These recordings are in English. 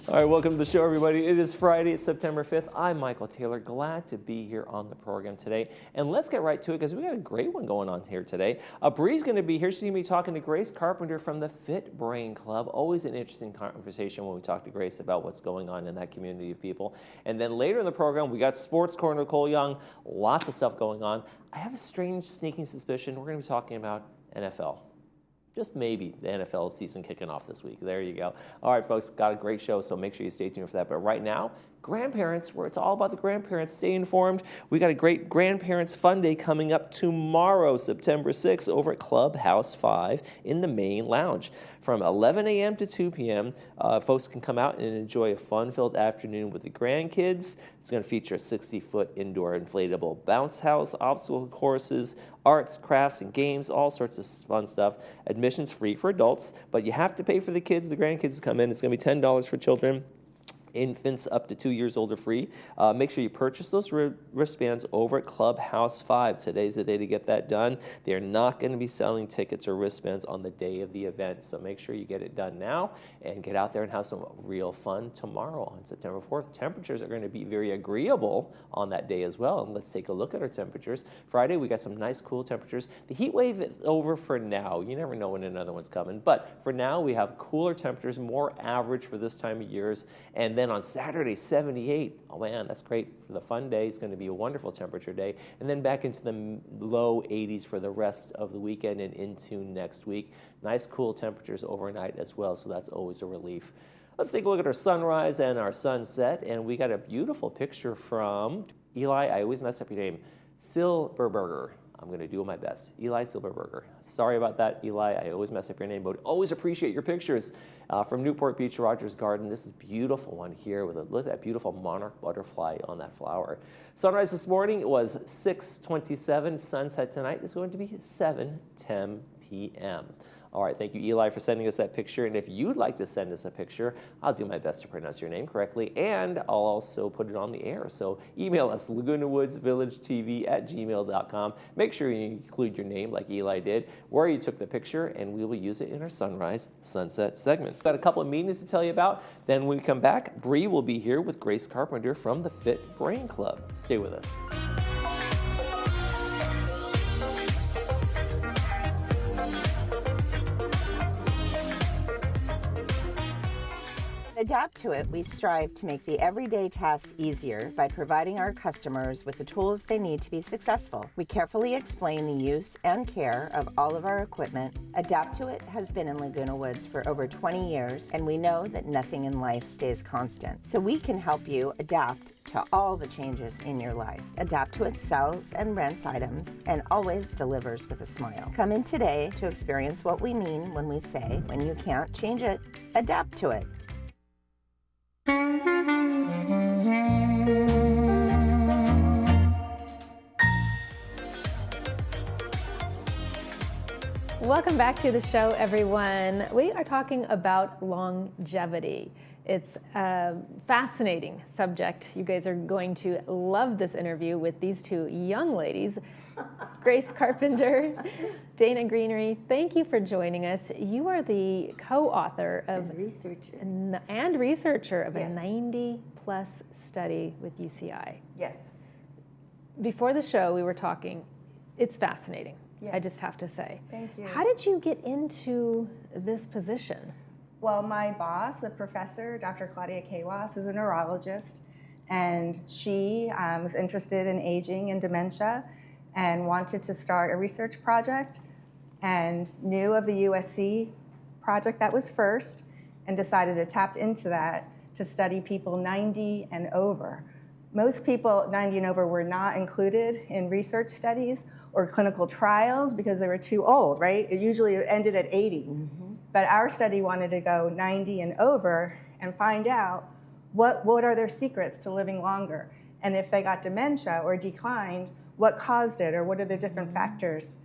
All right, welcome to the show, everybody. It is Friday, it's September 5th. I'm Michael Taylor. Glad to be here on the program today. And let's get right to it because we got a great one going on here today. Bree's going to be here. She's going to be talking to Grace Carpenter from the Fit Brain Club. Always an interesting conversation when we talk to Grace about what's going on in that community of people. And then later in the program, we got Sports Corner with Cole Young. Lots of stuff going on. I have a strange sneaking suspicion we're going to be talking about NFL. Just maybe the NFL season kicking off this week. There you go. All right, folks, got a great show, so make sure you stay tuned for that. But right now, grandparents, where it's all about the grandparents. Stay informed. We got a great Grandparents Fun Day coming up tomorrow, September 6th, over at Clubhouse 5 in the main lounge. From 11 a.m. to 2 p.m., folks can come out and enjoy a fun-filled afternoon with the grandkids. It's going to feature a 60-foot indoor inflatable bounce house, obstacle courses, arts, crafts, and games, all sorts of fun stuff. Admission's free for adults, but you have to pay for the kids, the grandkids to come in. It's going to be $10 for children. Infants up to 2 years old are free. Make sure you purchase those wristbands over at Clubhouse 5. Today's the day to get that done. They're not going to be selling tickets or wristbands on the day of the event, so make sure you get it done now and get out there and have some real fun tomorrow on September 4th. Temperatures are going to be very agreeable on that day as well, and let's take a look at our temperatures. Friday, we got some nice cool temperatures. The heat wave is over for now. You never know when another one's coming, but for now, we have cooler temperatures, more average for this time of years, and then on Saturday, 78. Oh man, that's great for the fun day. It's going to be a wonderful temperature day. And then back into the low 80s for the rest of the weekend and into next week. Nice cool temperatures overnight as well, so that's always a relief. Let's take a look at our sunrise and our sunset. And we got a beautiful picture from Eli, I always mess up your name, Silberberger. I'm going to do my best. Eli Silberberger. Sorry about that, Eli. I always mess up your name, but always appreciate your pictures from Newport Beach, Rogers Garden. This is a beautiful one here with look at that beautiful monarch butterfly on that flower. Sunrise this morning, it was 6:27. Sunset tonight is going to be 7:10 p.m. All right, thank you, Eli, for sending us that picture. And if you'd like to send us a picture, I'll do my best to pronounce your name correctly, and I'll also put it on the air. So email us, lagunawoodsvillagetv@gmail.com. Make sure you include your name like Eli did, where you took the picture, and we will use it in our sunrise sunset segment. Got a couple of meetings to tell you about. Then when we come back, Bree will be here with Grace Carpenter from the Fit Brain Club. Stay with us. Adapt to it, we strive to make the everyday tasks easier by providing our customers with the tools they need to be successful. We carefully explain the use and care of all of our equipment. Adapt to it has been in Laguna Woods for over 20 years, and we know that nothing in life stays constant. So we can help you adapt to all the changes in your life. Adapt to it sells and rents items and always delivers with a smile. Come in today to experience what we mean when we say, when you can't change it, adapt to it. Welcome back to the show, everyone. We are talking about longevity. It's a fascinating subject. You guys are going to love this interview with these two young ladies, Grace Carpenter, Dana Greenery. Thank you for joining us. You are the co-author of and researcher of Yes. a 90-plus study with UCI. Yes. Before the show, we were talking. It's fascinating. Yes. I just have to say. Thank you. How did you get into this position? Well, my boss, the professor, Dr. Claudia Kawas, is a neurologist, and she was interested in aging and dementia and wanted to start a research project and knew of the USC project that was first and decided to tap into that to study people 90 and over. Most people 90 and over were not included in research studies or clinical trials because they were too old, right? It usually ended at 80. Mm-hmm. But our study wanted to go 90 and over and find out what are their secrets to living longer. And if they got dementia or declined, what caused it, or what are the different factors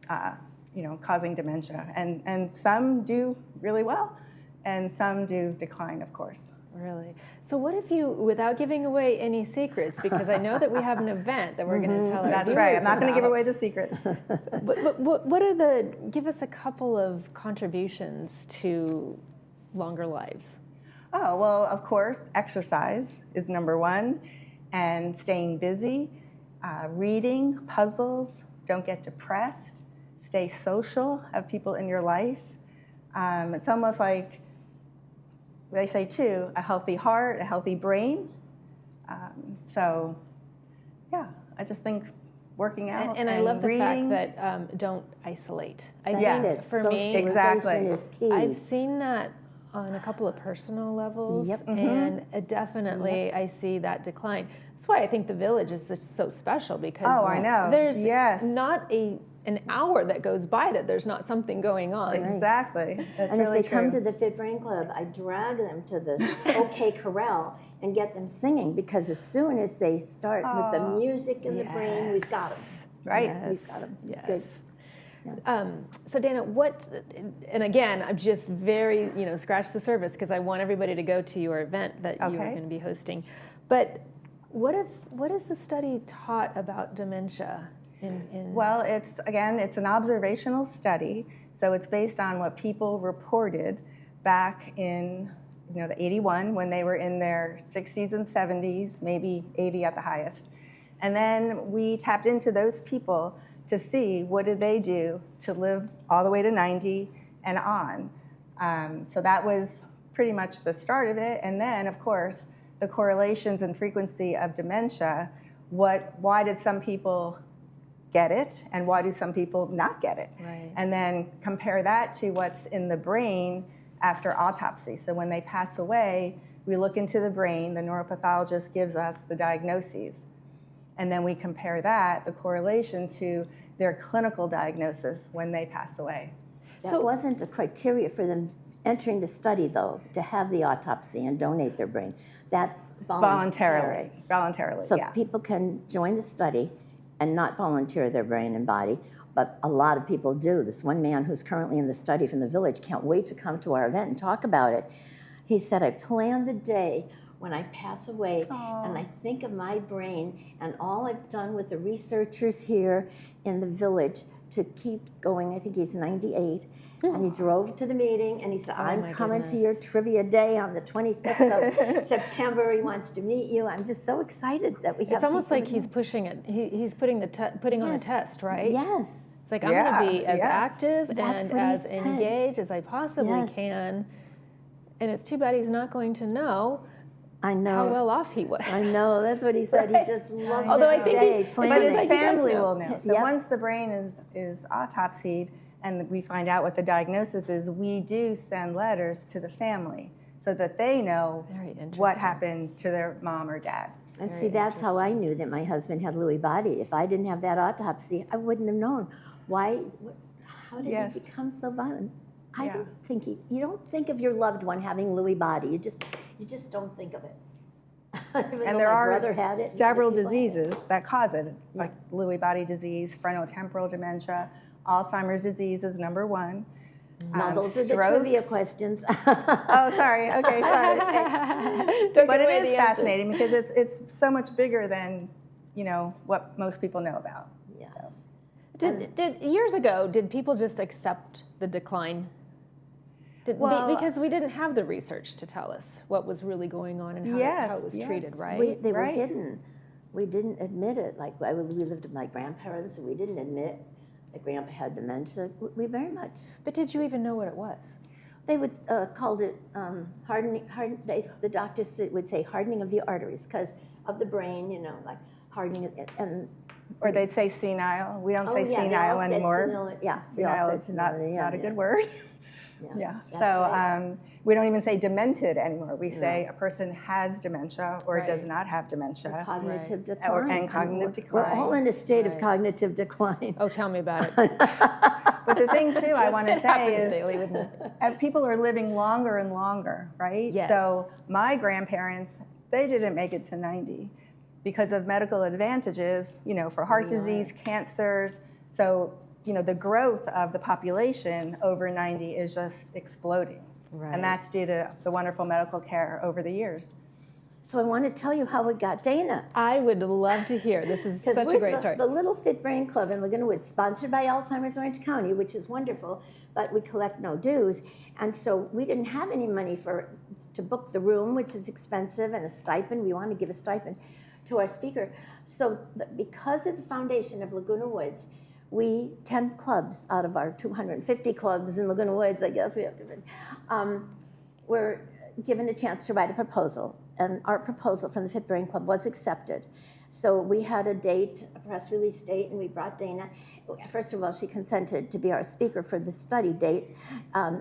causing dementia. And some do really well, and some do decline, of course. Really? So what if you, without giving away any secrets, because I know that we have an event that we're going to tell our That's viewers right. I'm not going to give about. away the secrets. But what are give us a couple of contributions to longer lives? Oh, well, of course, exercise is number one, and staying busy, reading, puzzles, don't get depressed, stay social, have people in your life. It's almost like they say too, a healthy heart, a healthy brain. So, yeah, I just think working out and I love the reading. fact that don't isolate. I That's think it. for me, Exactly. Socialization is key. I've seen that on a couple of personal levels, Yep. and definitely I see that decline. That's why I think the village is just so special, because Oh, I know. there's Yes. not an hour that goes by that there's not something going on. Exactly. That's And really if they come true. to the Fit Brain Club, I drag them to the OK Corral and get them singing, because as soon as they start with the music in the brain, we've got them. Right. Yes. We've got them. It's Yes. good. So Dana, and again, I'm just very, scratch the surface, because I want everybody to go to your event that you are Okay. going to be hosting. But what is the study taught about dementia? Well, it's an observational study, so it's based on what people reported back in the 81, when they were in their 60s and 70s, maybe 80 at the highest. And then we tapped into those people to see what did they do to live all the way to 90 and on. So that was pretty much the start of it. And then, of course, the correlations and frequency of dementia. Why did some people get it, and why do some people not get it? Right. And then compare that to what's in the brain after autopsy. So when they pass away, we look into the brain, the neuropathologist gives us the diagnoses. And then we compare that, the correlation, to their clinical diagnosis when they pass away. That wasn't a criteria for them entering the study, though, to have the autopsy and donate their brain. That's voluntary. Voluntarily, So yeah. people can join the study and not volunteer their brain and body, but a lot of people do. This one man who's currently in the study from the village can't wait to come to our event and talk about it. He said, I plan the day when I pass away, and I think of my brain and all I've done with the researchers here in the village to keep going. I think he's 98. And he drove to the meeting, and he said, I'm my coming to your goodness. trivia day on the 25th of September. He wants to meet you. I'm just so excited that we have It's almost people like to he's know. pushing it. He's putting putting on a Yes. test, right? Yes. It's like, I'm going to be as yes. active That's and what he as said. engaged as I possibly Yes. can. And it's too bad he's not going to know I know. how well off he was. I know. That's what he said. Right. He just loves Although the I think day. he- planning But Seems his like he does family know. will know. So Yep. once the brain is autopsied and we find out what the diagnosis is, we do send letters to the family so that they know Very interesting. what happened to their mom or dad. And Very see, that's how I knew that my husband had Lewy body. If I didn't have that autopsy, I wouldn't have known. Why? How did Yes. he become so violent? I Yeah. don't think you don't think of your loved one having Lewy body. You just don't think of it. Even though And there my are brother had it, and several other people had it. diseases that cause it, like Lewy body disease, frontotemporal dementia, Alzheimer's disease is number one. Now those are the trivia strokes. questions. Oh, sorry. Okay, sorry. Don't But give it away is the answers. fascinating because it's so much bigger than what most people know about. Yes. So. Did years ago, did people just accept the decline? Well- Because we didn't have the research to tell us what was really going on and how, Yes, how it was yes. treated, right? They were Right. hidden. We didn't admit it. Like we lived with my grandparents, and we didn't admit that Grandpa had dementia. We very much. But did you even know what it was? They would called it hardening. The doctors would say hardening of the arteries because of the brain. Like hardening and. Or they'd say senile. We don't Oh, say yeah, they senile all said anymore. senile, yeah, they all Senile said is not senile, a yeah. good word. Yeah, Yeah. that's So right. we don't even say demented anymore. We say a person has dementia or does Right. not have dementia. Cognitive Right. decline. And cognitive decline. We're all in a state of Right. cognitive decline. Oh, tell me about it. But the thing too I want to It say happens is daily with me. people are living longer and longer, right? Yes. So my grandparents, they didn't make it to 90 because of medical advantages, for heart disease, cancers. So, the growth of the population over 90 is just exploding. Right. And that's due to the wonderful medical care over the years. So I want to tell you how we got Dana. I would love to hear. This is Because such a great story. The Little Fit Brain Club in Laguna Woods, sponsored by Alzheimer's Orange County, which is wonderful, but we collect no dues. And so we didn't have any money to book the room, which is expensive, and a stipend. We want to give a stipend to our speaker. So because of the foundation of Laguna Woods, 10 clubs out of our 250 clubs in Laguna Woods, I guess we have to, were given a chance to write a proposal. And our proposal from the Fifth Brain Club was accepted. So we had a date, a press release date, and we brought Dana. First of all, she consented to be our speaker for the study date.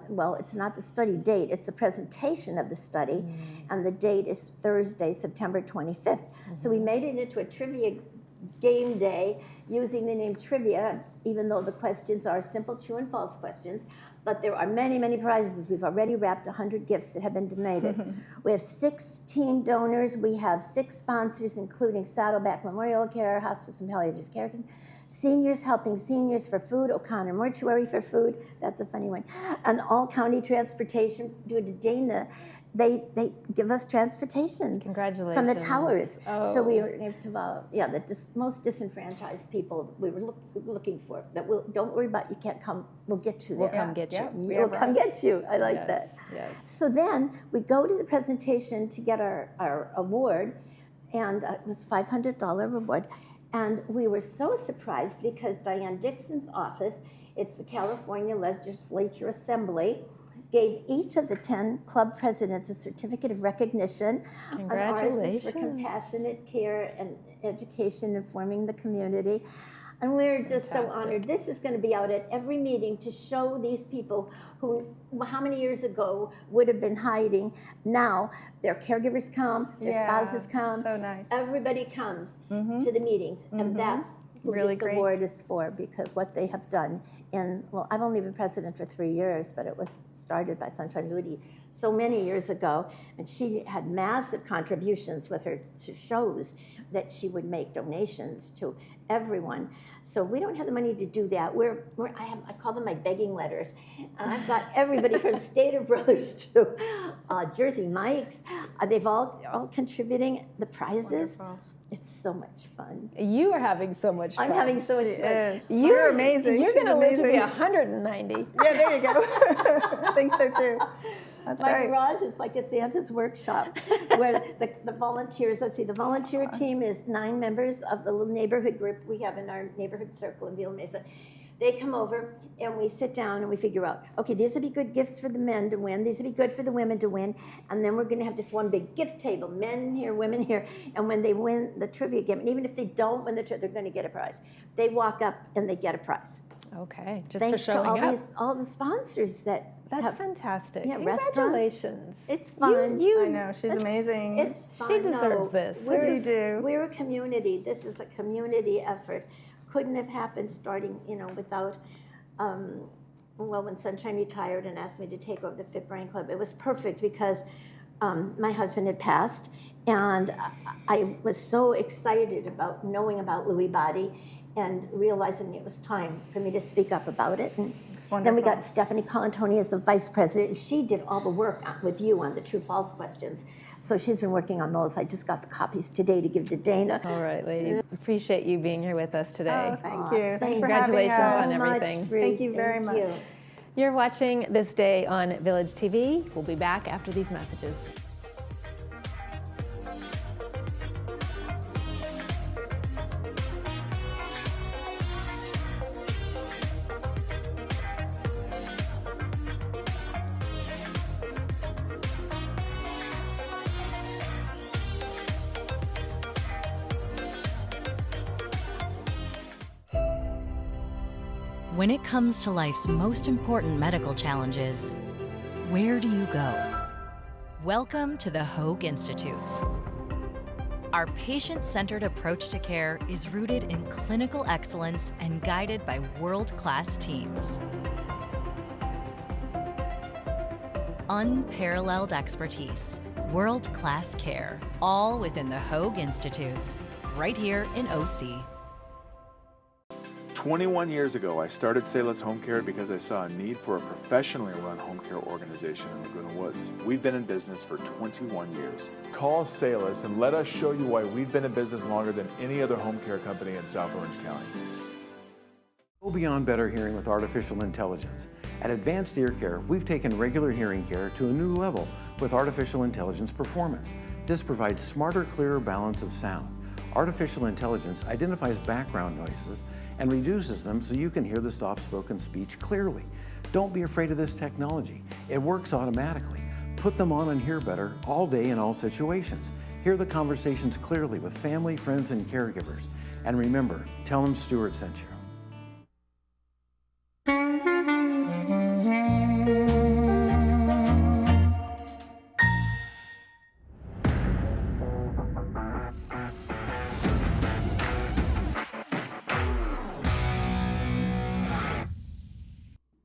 Well, it's not the study date, it's the presentation of the study. And the date is Thursday, September 25th. So we made it into a trivia game day using the name trivia, even though the questions are simple true and false questions. But there are many, many prizes. We've already wrapped 100 gifts that have been donated. We have 16 donors. We have 6 sponsors, including Saddleback Memorial Care, Hospice and Palliative Care, Seniors Helping Seniors for Food, O'Connor Mortuary for Food, that's a funny one, and All County Transportation due to Dana. They give us transportation. Congratulations. From the towers. Oh. So we were able to, the most disenfranchised people we were looking for. Don't worry about you can't come, we'll get you there. We'll come get you. We'll come get you. I like that. Yes. So then we go to the presentation to get our award, and it was a $500 reward. And we were so surprised because Diane Dixon's office, it's the California Legislature Assembly, gave each of the 10 club presidents a certificate of recognition. Congratulations. And ours is for compassionate care and education, informing the community. And we're just so honored. This is going to be out at every meeting to show these people who, how many years ago, would have been hiding. Now, their caregivers come, their spouses come. So nice. Everybody comes to the meetings. And that's who Really this great. award is for, because what they have done. And, well, I've only been president for 3 years, but it was started by Sunshine Moody so many years ago. And she had massive contributions with her to shows that she would make donations to everyone. So we don't have the money to do that. I call them my begging letters. And I've got everybody from Stater Brothers to Jersey Mike's. They've all contributing the prizes. It's so much fun. You are having so much fun. I'm having so much fun. You're amazing. You're She's going to live to be amazing. 190. Yeah, there you go. I think so too. That's My right. garage is like a Santa's workshop where the volunteers, let's see, the volunteer team is 9 members of the little neighborhood group we have in our neighborhood circle in Villa Mesa. They come over and we sit down and we figure out, okay, these would be good gifts for the men to win. These would be good for the women to win. And then we're going to have just one big gift table, men here, women here. And when they win the trivia game, and even if they don't win the trivia, they're going to get a prize. They walk up and they get a prize. Okay, just Thanks for showing to up. all the sponsors that That's have, fantastic. yeah, Congratulations. It's fun. I know, she's It's- amazing. It's fun. She deserves No, this. We're, You do. We're a community. This is a community effort. Couldn't have happened starting, without, when Sunshine retired and asked me to take over the Fit Brain Club. It was perfect because my husband had passed, and I was so excited about knowing about Lewy body and realizing it was time for me to speak up about it. And then we got Stephanie Colantoni as the vice president, and she did all the work with you on the true-false questions. So she's been working on those. I just got the copies today to give to Dana. All right, ladies. Appreciate you being here with us today. Oh, thank you. Thanks for having Congratulations us. on everything. Thank you very much. You. You're watching This Day on Village TV. We'll be back after these messages. When it comes to life's most important medical challenges, where do you go? Welcome to the Hoag Institutes. Our patient-centered approach to care is rooted in clinical excellence and guided by world-class teams. Unparalleled expertise, world-class care, all within the Hoag Institutes, right here in OC. 21 years ago, I started Salus Home Care because I saw a need for a professionally run home care organization in Laguna Woods. We've been in business for 21 years. Call Salus and let us show you why we've been in business longer than any other home care company in South Orange County. Go beyond better hearing with artificial intelligence. At Advanced Ear Care, we've taken regular hearing care to a new level with artificial intelligence performance. This provides smarter, clearer balance of sound. Artificial intelligence identifies background noises and reduces them so you can hear the soft-spoken speech clearly. Don't be afraid of this technology. It works automatically. Put them on and hear better all day in all situations. Hear the conversations clearly with family, friends, and caregivers. And remember, tell them Stuart sent you.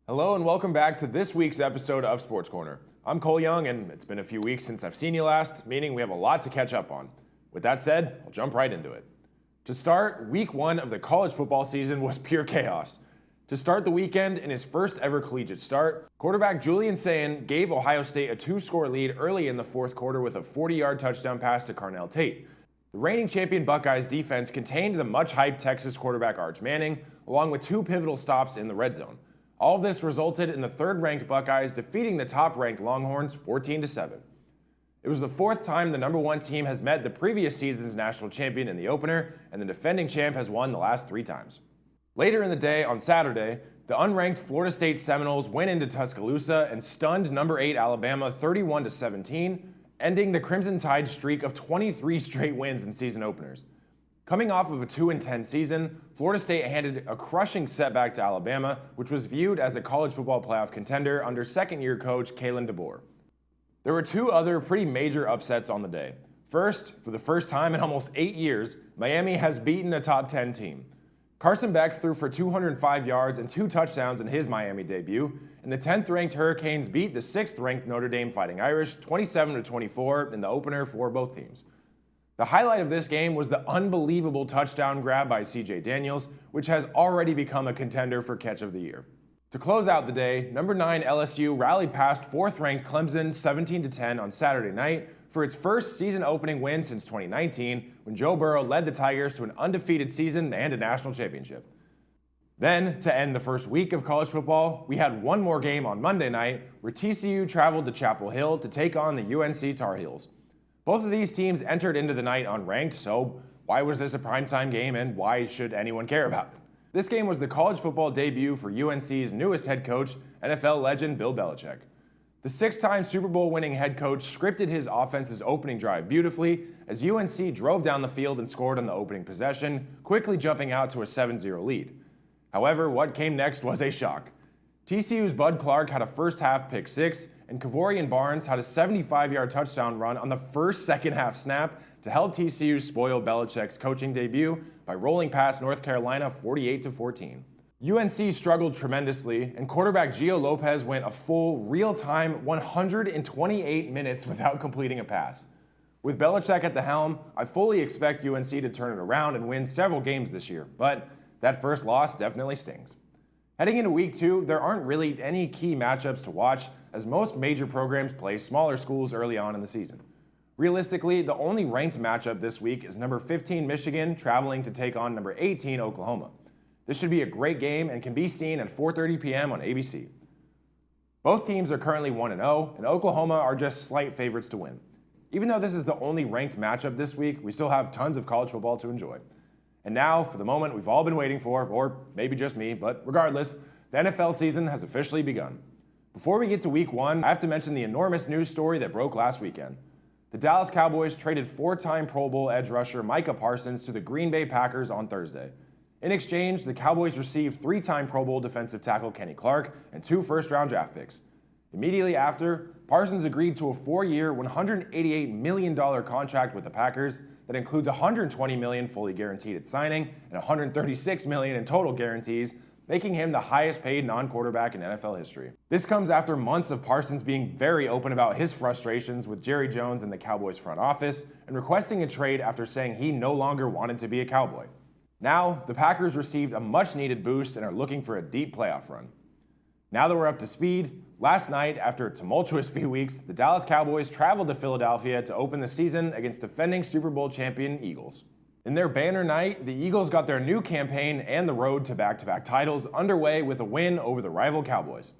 Hello and welcome back to this week's episode of Sports Corner. I'm Cole Young, and it's been a few weeks since I've seen you last, meaning we have a lot to catch up on. With that said, I'll jump right into it. To start, week one of the college football season was pure chaos. To start the weekend, in his first ever collegiate start, quarterback Julian Sayin gave Ohio State a 2-score lead early in the fourth quarter with a 40-yard touchdown pass to Carnell Tate. The reigning champion Buckeyes defense contained the much-hyped Texas quarterback Arch Manning, along with 2 pivotal stops in the red zone. All of this resulted in the third-ranked Buckeyes defeating the top-ranked Longhorns 14-7. It was the 4th time the number 1 team has met the previous season's national champion in the opener, and the defending champ has won the last 3 times. Later in the day, on Saturday, the unranked Florida State Seminoles went into Tuscaloosa and stunned number 8 Alabama 31-17, ending the Crimson Tide's streak of 23 straight wins in season openers. Coming off of a 2-10 season, Florida State handed a crushing setback to Alabama, which was viewed as a college football playoff contender under second-year coach Kalen DeBoer. There were 2 other pretty major upsets on the day. First, for the first time in almost 8 years, Miami has beaten a top 10 team. Carson Beck threw for 205 yards and 2 touchdowns in his Miami debut, and the 10th-ranked Hurricanes beat the 6th-ranked Notre Dame Fighting Irish 27-24 in the opener for both teams. The highlight of this game was the unbelievable touchdown grab by C.J. Daniels, which has already become a contender for Catch of the Year. To close out the day, number 9 LSU rallied past 4th-ranked Clemson 17-10 on Saturday night for its first season-opening win since 2019, when Joe Burrow led the Tigers to an undefeated season and a national championship. Then, to end the first week of college football, we had one more game on Monday night, where TCU traveled to Chapel Hill to take on the UNC Tar Heels. Both of these teams entered into the night unranked, so why was this a primetime game and why should anyone care about it? This game was the college football debut for UNC's newest head coach, NFL legend Bill Belichick. The 6-time Super Bowl winning head coach scripted his offense's opening drive beautifully as UNC drove down the field and scored on the opening possession, quickly jumping out to a 7-0 lead. However, what came next was a shock. TCU's Bud Clark had a first-half pick 6, and Kavorian Barnes had a 75-yard touchdown run on the first second-half snap to help TCU spoil Belichick's coaching debut by rolling past North Carolina 48-14. UNC struggled tremendously, and quarterback Gio Lopez went a full, real-time 128 minutes without completing a pass. With Belichick at the helm, I fully expect UNC to turn it around and win several games this year, but that first loss definitely stings. Heading into week 2, there aren't really any key matchups to watch, as most major programs play smaller schools early on in the season. Realistically, the only ranked matchup this week is number 15 Michigan traveling to take on number 18 Oklahoma. This should be a great game and can be seen at 4:30 p.m. on ABC. Both teams are currently 1-0, and Oklahoma are just slight favorites to win. Even though this is the only ranked matchup this week, we still have tons of college football to enjoy. And now, for the moment we've all been waiting for, or maybe just me, but regardless, the NFL season has officially begun. Before we get to week 1, I have to mention the enormous news story that broke last weekend. The Dallas Cowboys traded 4-time Pro Bowl edge rusher Micah Parsons to the Green Bay Packers on Thursday. In exchange, the Cowboys received 3-time Pro Bowl defensive tackle Kenny Clark and 2 first-round draft picks. Immediately after, Parsons agreed to a 4-year, $188 million contract with the Packers that includes $120 million fully guaranteed at signing and $136 million in total guarantees, making him the highest-paid non-quarterback in NFL history. This comes after months of Parsons being very open about his frustrations with Jerry Jones and the Cowboys front office and requesting a trade after saying he no longer wanted to be a Cowboy. Now, the Packers received a much-needed boost and are looking for a deep playoff run. Now that we're up to speed, last night, after a tumultuous few weeks, the Dallas Cowboys traveled to Philadelphia to open the season against defending Super Bowl champion Eagles. In their banner night, the Eagles got their new campaign and the road to back-to-back titles underway with a win over the rival Cowboys.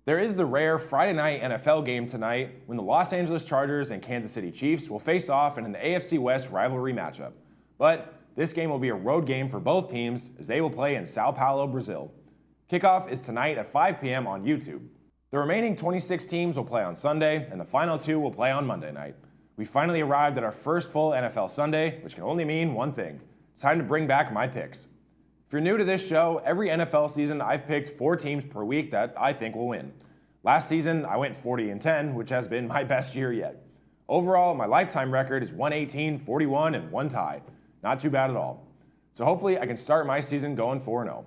There is the rare Friday night NFL game tonight when the Los Angeles Chargers and Kansas City Chiefs will face off in an AFC West rivalry matchup. But this game will be a road game for both teams as they will play in Sao Paulo, Brazil. Kickoff is tonight at 5 p.m. on YouTube. The remaining 26 teams will play on Sunday, and the final 2 will play on Monday night. We finally arrived at our first full NFL Sunday, which can only mean one thing. It's time to bring back my picks. If you're new to this show, every NFL season I've picked 4 teams per week that I think will win. Last season, I went 40-10, which has been my best year yet. Overall, my lifetime record is 118, 41, and 1 tie. Not too bad at all. So hopefully I can start my season going 4-0.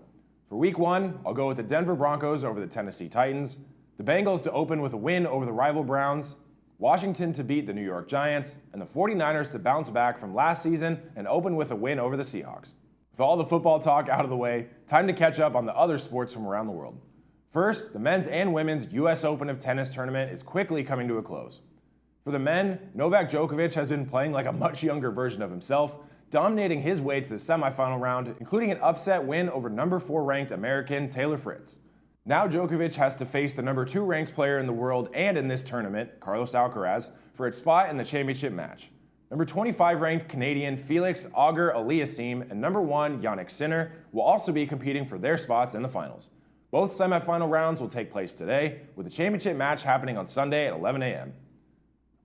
For week 1, I'll go with the Denver Broncos over the Tennessee Titans, the Bengals to open with a win over the rival Browns, Washington to beat the New York Giants, and the 49ers to bounce back from last season and open with a win over the Seahawks. With all the football talk out of the way, time to catch up on the other sports from around the world. First, the men's and women's US Open of Tennis tournament is quickly coming to a close. For the men, Novak Djokovic has been playing like a much younger version of himself, dominating his way to the semifinal round, including an upset win over number 4 ranked American Taylor Fritz. Now Djokovic has to face the number 2 ranked player in the world and in this tournament, Carlos Alcaraz, for its spot in the championship match. Number 25 ranked Canadian Felix Auger-Aliassime and number 1 Jannik Sinner will also be competing for their spots in the finals. Both semifinal rounds will take place today, with the championship match happening on Sunday at 11 a.m.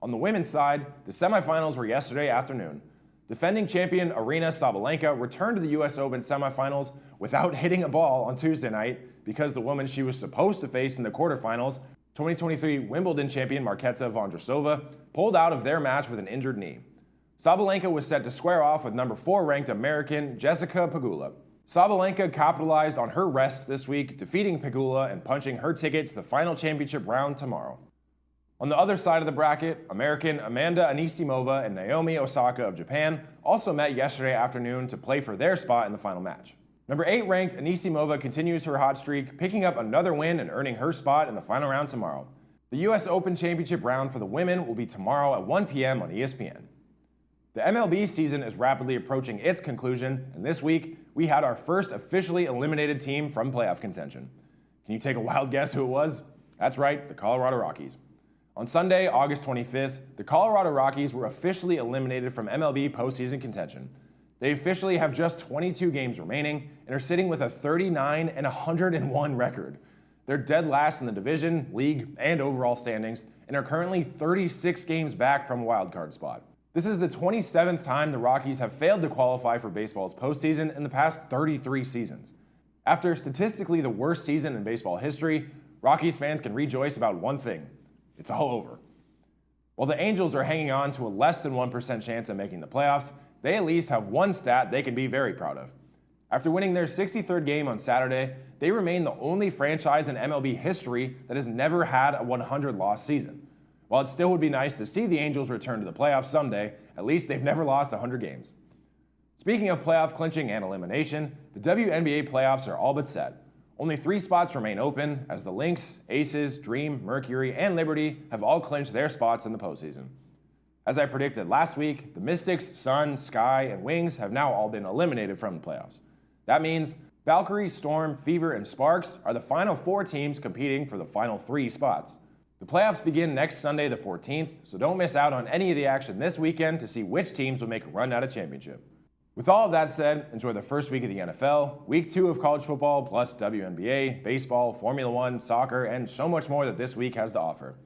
On the women's side, the semifinals were yesterday afternoon. Defending champion Aryna Sabalenka returned to the US Open semifinals without hitting a ball on Tuesday night because the woman she was supposed to face in the quarterfinals, 2023 Wimbledon champion Marketa Vondrousova, pulled out of their match with an injured knee. Sabalenka was set to square off with number 4 ranked American Jessica Pegula. Sabalenka capitalized on her rest this week, defeating Pegula and punching her ticket to the final championship round tomorrow. On the other side of the bracket, American Amanda Anisimova and Naomi Osaka of Japan also met yesterday afternoon to play for their spot in the final match. Number 8 ranked Anisimova continues her hot streak, picking up another win and earning her spot in the final round tomorrow. The US Open Championship round for the women will be tomorrow at 1 p.m. on ESPN. The MLB season is rapidly approaching its conclusion, and this week, we had our first officially eliminated team from playoff contention. Can you take a wild guess who it was? That's right, the Colorado Rockies. On Sunday, August 25th, the Colorado Rockies were officially eliminated from MLB postseason contention. They officially have just 22 games remaining and are sitting with a 39-101 record. They're dead last in the division, league, and overall standings, and are currently 36 games back from a wildcard spot. This is the 27th time the Rockies have failed to qualify for baseball's postseason in the past 33 seasons. After statistically the worst season in baseball history, Rockies fans can rejoice about one thing: it's all over. While the Angels are hanging on to a less than 1% chance of making the playoffs, they at least have one stat they can be very proud of. After winning their 63rd game on Saturday, they remain the only franchise in MLB history that has never had a 100-loss season. While it still would be nice to see the Angels return to the playoffs someday, at least they've never lost 100 games. Speaking of playoff clinching and elimination, the WNBA playoffs are all but set. Only 3 spots remain open, as the Lynx, Aces, Dream, Mercury, and Liberty have all clinched their spots in the postseason. As I predicted last week, the Mystics, Sun, Sky, and Wings have now all been eliminated from the playoffs. That means Valkyrie, Storm, Fever, and Sparks are the final 4 teams competing for the final 3 spots. The playoffs begin next Sunday the 14th, so don't miss out on any of the action this weekend to see which teams will make a run at a championship. With all of that said, enjoy the first week of the NFL, week 2 of college football, plus WNBA, baseball, Formula 1, soccer, and so much more that this week has to offer.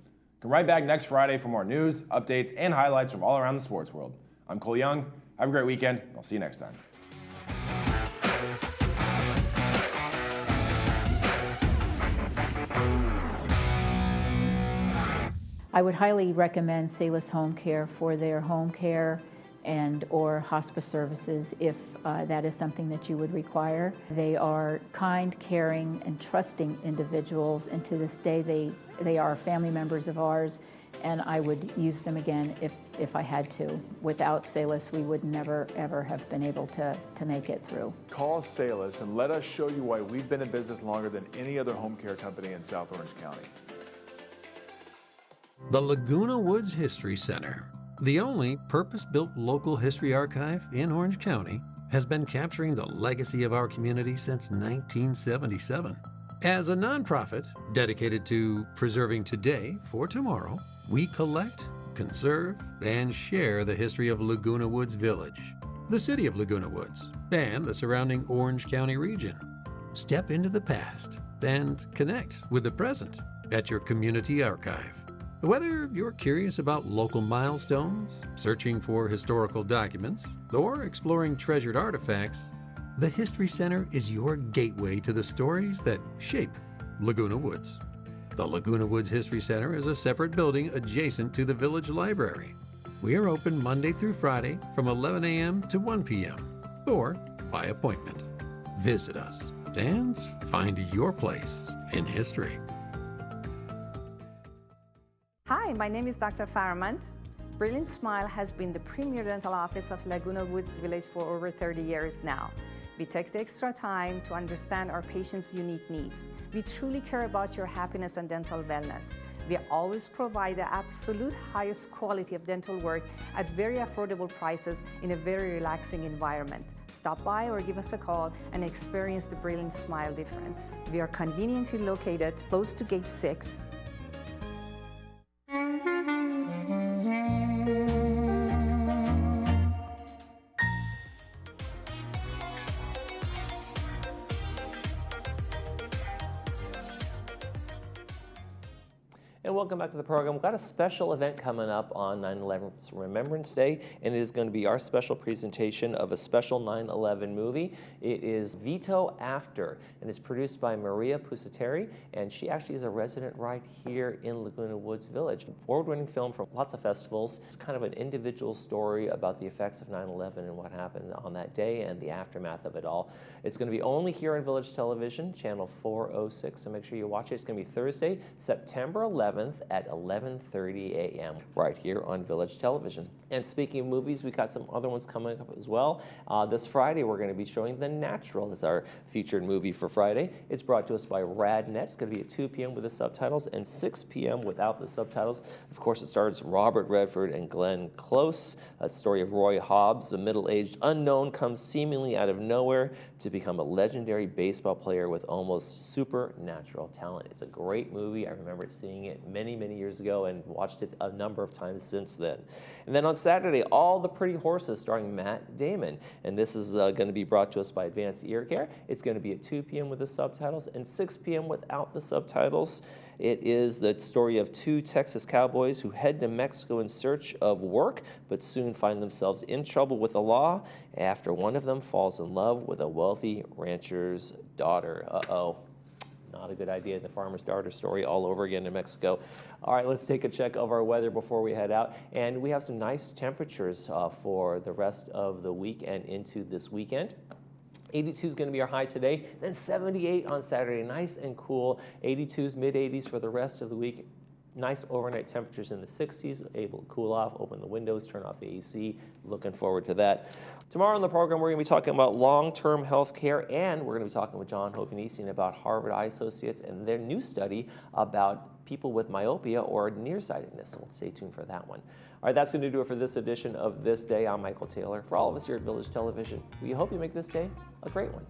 Come right back next Friday for more news, updates, and highlights from all around the sports world. I'm Cole Young. Have a great weekend. I'll see you next time. I would highly recommend Salus Home Care for their home care and or hospice services if that is something that you would require. They are kind, caring, and trusting individuals, and to this day they are family members of ours, and I would use them again if I had to. Without Salus, we would never ever have been able to make it through. Call Salus and let us show you why we've been in business longer than any other home care company in South Orange County. The Laguna Woods History Center. The only purpose-built local history archive in Orange County has been capturing the legacy of our community since 1977. As a nonprofit dedicated to preserving today for tomorrow, we collect, conserve, and share the history of Laguna Woods Village, the city of Laguna Woods, and the surrounding Orange County region. Step into the past and connect with the present at your community archive. Whether you're curious about local milestones, searching for historical documents, or exploring treasured artifacts, the History Center is your gateway to the stories that shape Laguna Woods. The Laguna Woods History Center is a separate building adjacent to the Village Library. We are open Monday through Friday from 11 a.m. to 1 p.m. or by appointment. Visit us and find your place in history. Hi, my name is Dr. Faramant. Brilliant Smile has been the premier dental office of Laguna Woods Village for over 30 years now. We take the extra time to understand our patients' unique needs. We truly care about your happiness and dental wellness. We always provide the absolute highest quality of dental work at very affordable prices in a very relaxing environment. Stop by or give us a call and experience the Brilliant Smile difference. We are conveniently located close to Gate 6. And welcome back to the program. We've got a special event coming up on 9/11 Remembrance Day, and it is going to be our special presentation of a special 9/11 movie. It is Vito After, and it's produced by Maria Pusateri, and she actually is a resident right here in Laguna Woods Village. Award-winning film from lots of festivals. It's kind of an individual story about the effects of 9/11 and what happened on that day and the aftermath of it all. It's going to be only here on Village Television, channel 406, so make sure you watch it. It's going to be Thursday, September 11th at 11:30 a.m. right here on Village Television. And speaking of movies, we got some other ones coming up as well. This Friday, we're going to be showing The Natural as our featured movie for Friday. It's brought to us by RadNet. It's going to be at 2 p.m. with the subtitles and 6 p.m. without the subtitles. Of course, it stars Robert Redford and Glenn Close. A story of Roy Hobbs, the middle-aged unknown, comes seemingly out of nowhere to become a legendary baseball player with almost supernatural talent. It's a great movie. I remember seeing it many, many years ago and watched it a number of times since then. And then on Saturday, All the Pretty Horses starring Matt Damon. And this is going to be brought to us by Advanced Ear Care. It's going to be at 2 p.m. with the subtitles and 6 p.m. without the subtitles. It is the story of two Texas cowboys who head to Mexico in search of work, but soon find themselves in trouble with the law after one of them falls in love with a wealthy rancher's daughter. Uh-oh. Not a good idea. The farmer's daughter story all over again in Mexico. All right, let's take a check of our weather before we head out. And we have some nice temperatures for the rest of the week and into this weekend. 82 is going to be our high today, then 78 on Saturday. Nice and cool. 82s, mid-80s for the rest of the week. Nice overnight temperatures in the 60s, able to cool off, open the windows, turn off the AC. Looking forward to that. Tomorrow on the program, we're going to be talking about long-term health care, and we're going to be talking with John Hovnesian about Harvard Eye Associates and their new study about people with myopia or nearsightedness. So stay tuned for that one. All right, that's going to do it for this edition of This Day. I'm Michael Taylor. For all of us here at Village Television, we hope you make this day a great one.